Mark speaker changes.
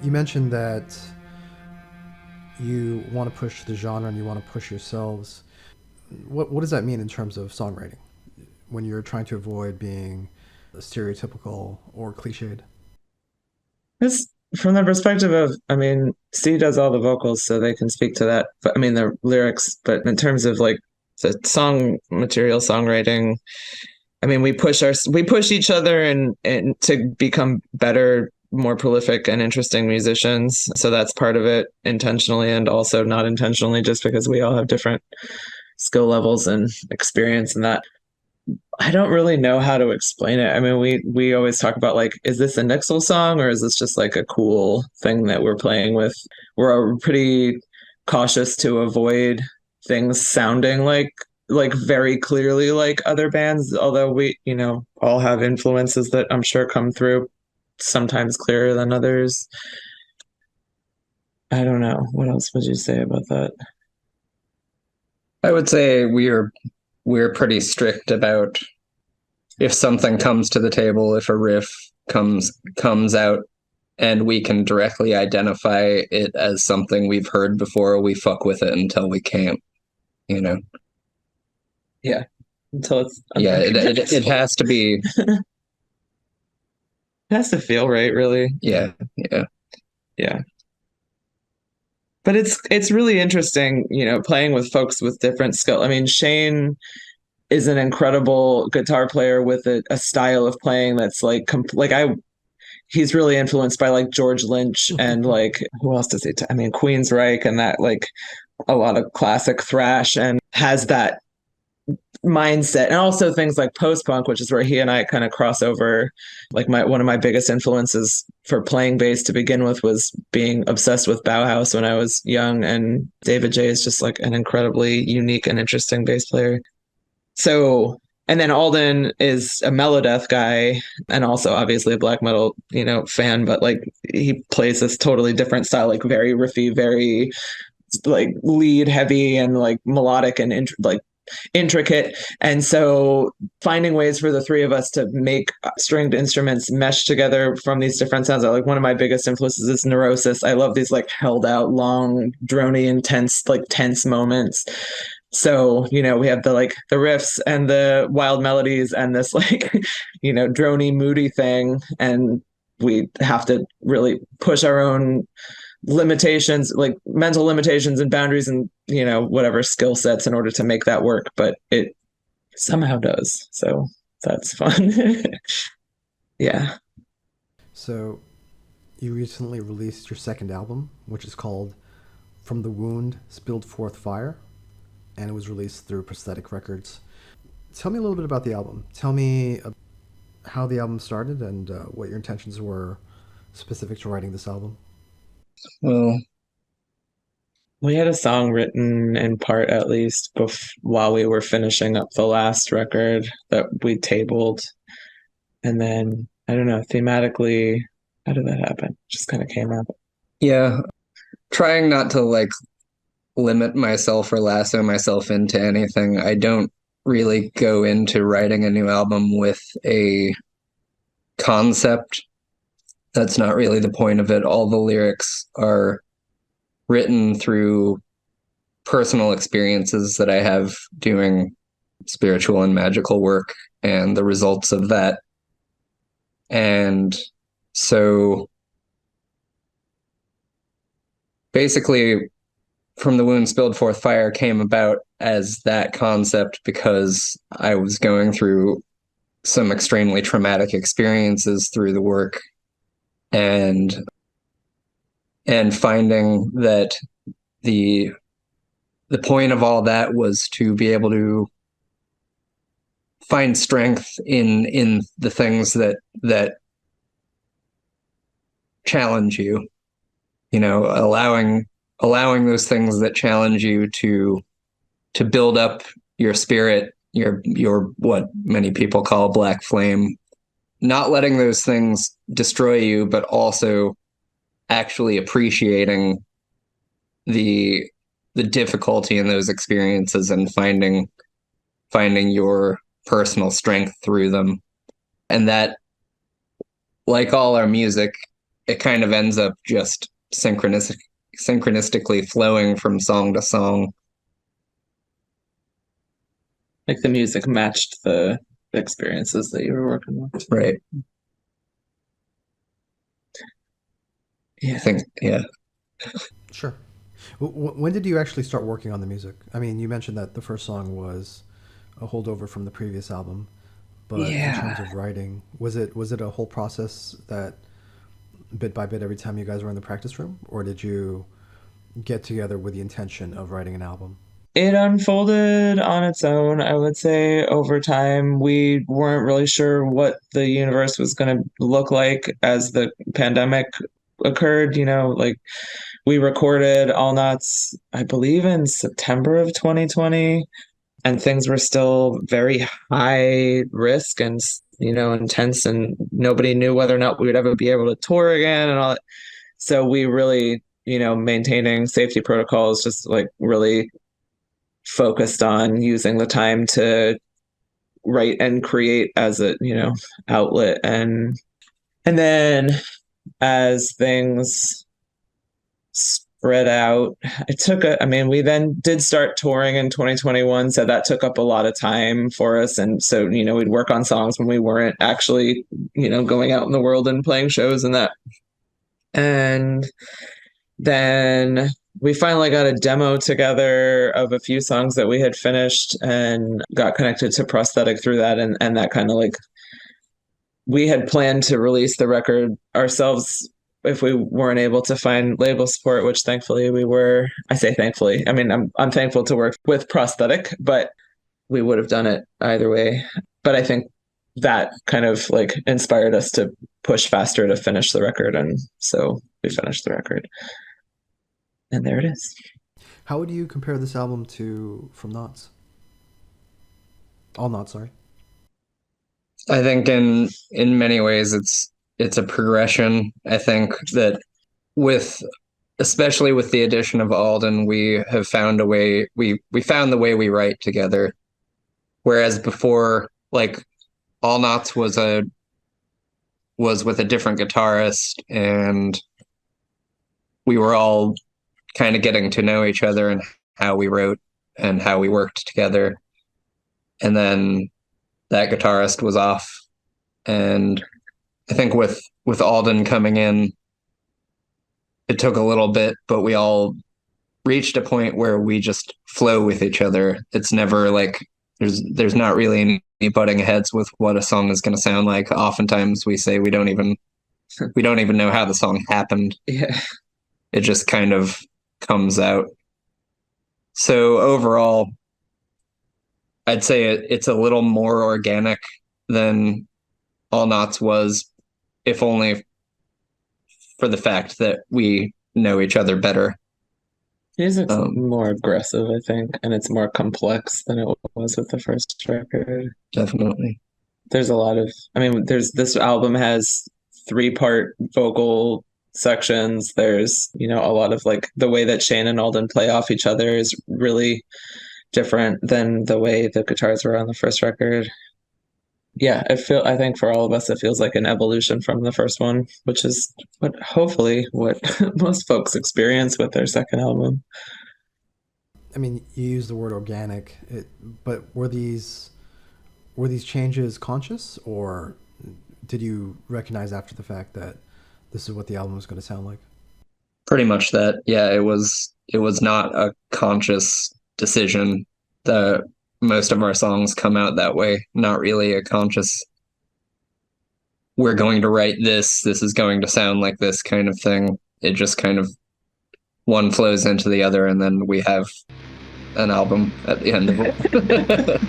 Speaker 1: You mentioned that you want to push the genre and you want to push yourselves. What does that mean in terms of songwriting when you're trying to avoid being stereotypical or cliched?
Speaker 2: It's from the perspective of, I mean, C does all the vocals, so they can speak to that. But I mean, the lyrics. But in terms of like the song material, songwriting, I mean, we push each other and to become better, more prolific and interesting musicians. So that's part of it, intentionally and also not intentionally, just because we all have different skill levels and experience in that. I don't really know how to explain it. I mean, we always talk about like, is this a Nixil song or is this just like a cool thing that we're playing with? We're pretty cautious to avoid things sounding like very clearly like other bands, although we, all have influences that I'm sure come through sometimes clearer than others. I don't know. What else would you say about that?
Speaker 3: I would say we're pretty strict about if something comes to the table, if a riff comes out and we can directly identify it as something we've heard before, we fuck with it until we can't, you know.
Speaker 2: Yeah, until it's
Speaker 3: Yeah, it
Speaker 2: unrecognizable.
Speaker 3: has to be.
Speaker 2: It has to feel right, really.
Speaker 3: Yeah, yeah.
Speaker 2: Yeah. But it's really interesting, playing with folks with different skill. I mean, Shane is an incredible guitar player with a style of playing that's like I he's really influenced by like George Lynch and like who else does he I mean Queensryche and that like a lot of classic thrash and has that mindset and also things like post-punk, which is where he and I kind of cross over. Like my one of my biggest influences for playing bass to begin with was being obsessed with Bauhaus when I was young, and David J is just like an incredibly unique and interesting bass player. So, and then Alden is a Melodeath guy and also obviously a black metal, fan, but like he plays this totally different style, like very riffy, very like lead heavy and like melodic and like intricate. And so finding ways for the three of us to make stringed instruments mesh together from these different sounds. Like one of my biggest influences is Neurosis. I love these like held out, long, drony, intense, like tense moments. So, we have the riffs and the wild melodies and this like, drony, moody thing. And we have to really push our own limitations, like mental limitations and boundaries and, whatever skill sets in order to make that work. But it somehow does. So that's fun. Yeah.
Speaker 1: So, you recently released your second album, which is called From the Wound Spilled Forth Fire, and it was released through Prosthetic Records. Tell me a little bit about the album. Tell me how the album started and what your intentions were specific to writing this album.
Speaker 3: Well,
Speaker 2: We had a song written in part, at least, while we were finishing up the last record that we tabled. And then, I don't know, thematically, how did that happen? Just kind of came up.
Speaker 3: yeah. Trying not to like limit myself or lasso myself into anything. I don't really go into writing a new album with a concept. That's not really the point of it. All the lyrics are written through personal experiences that I have doing spiritual and magical work and the results of that. And so basically, From the Wound Spilled Forth Fire came about as that concept because I was going through some extremely traumatic experiences through the work and finding that the the point of all that was to be able to find strength in the things that challenge you, allowing those things that challenge you to build up your spirit, your what many people call black flame, not letting those things destroy you, but also actually appreciating the the difficulty in those experiences and finding your personal strength through them. And that, like all our music, it kind of ends up just synchronistically flowing from song to song.
Speaker 2: Like the music matched the experiences that you were working with.
Speaker 3: Right.
Speaker 2: Yeah.
Speaker 3: I think, yeah.
Speaker 1: Sure. When did you actually start working on the music? I mean, you mentioned that the first song was a holdover from the previous album, but in terms
Speaker 2: Yeah.
Speaker 1: of writing, was it a whole process that bit by bit every time you guys were in the practice room, or did you get together with the intention of writing an album?
Speaker 2: It unfolded on its own, I would say, over time. We weren't really sure what the universe was going to look like as the pandemic occurred. Like we recorded All Knots, I believe, in September of 2020, and things were still very high risk and, intense, and nobody knew whether or not we would ever be able to tour again and all that. So we really, maintaining safety protocols, just like really focused on using the time to write and create as a outlet. And then as things spread out, we then did start touring in 2021, so that took up a lot of time for us. And so we'd work on songs when we weren't actually going out in the world and playing shows and that. And then we finally got a demo together of a few songs that we had finished and got connected to Prosthetic through that. And that kind of like, we had planned to release the record ourselves if we weren't able to find label support, which thankfully we were. I say thankfully. I mean, I'm thankful to work with Prosthetic, but we would have done it either way. But I think that kind of like inspired us to push faster to finish the record. And so we finished the record. And there it is.
Speaker 1: How would you compare this album to From Knots? All Knots, sorry.
Speaker 3: I think in many ways it's a progression. I think that especially with the addition of Alden, we have found a way we found the way we write together. Whereas before, like All Knots was with a different guitarist, and we were all kind of getting to know each other and how we wrote and how we worked together. And then that guitarist was off. And I think with Alden coming in, it took a little bit, but we all reached a point where we just flow with each other. It's never like there's not really any butting heads with what a song is going to sound like. Oftentimes we say we don't even know how the song happened.
Speaker 2: Yeah.
Speaker 3: It just kind of comes out. So overall, I'd say it's a little more organic than All Knots was, if only for the fact that we know each other better.
Speaker 2: Music's more aggressive, I think, and it's more complex than it was with the first record.
Speaker 3: Definitely.
Speaker 2: There's a lot of, this album has 3-part vocal sections. There's, a lot of like the way that Shane and Alden play off each other is really different than the way the guitars were on the first record. Yeah, I think for all of us, it feels like an evolution from the first one, which is hopefully what most folks experience with their second album.
Speaker 1: I mean, you use the word organic, but were these changes conscious, or did you recognize after the fact that this is what the album was going to sound like?
Speaker 3: Pretty much that. Yeah, it was not a conscious decision. Most of our songs come out that way. Not really a conscious, we're going to write this is going to sound like this kind of thing. It just kind of one flows into the other, and then we have an album at the end of it.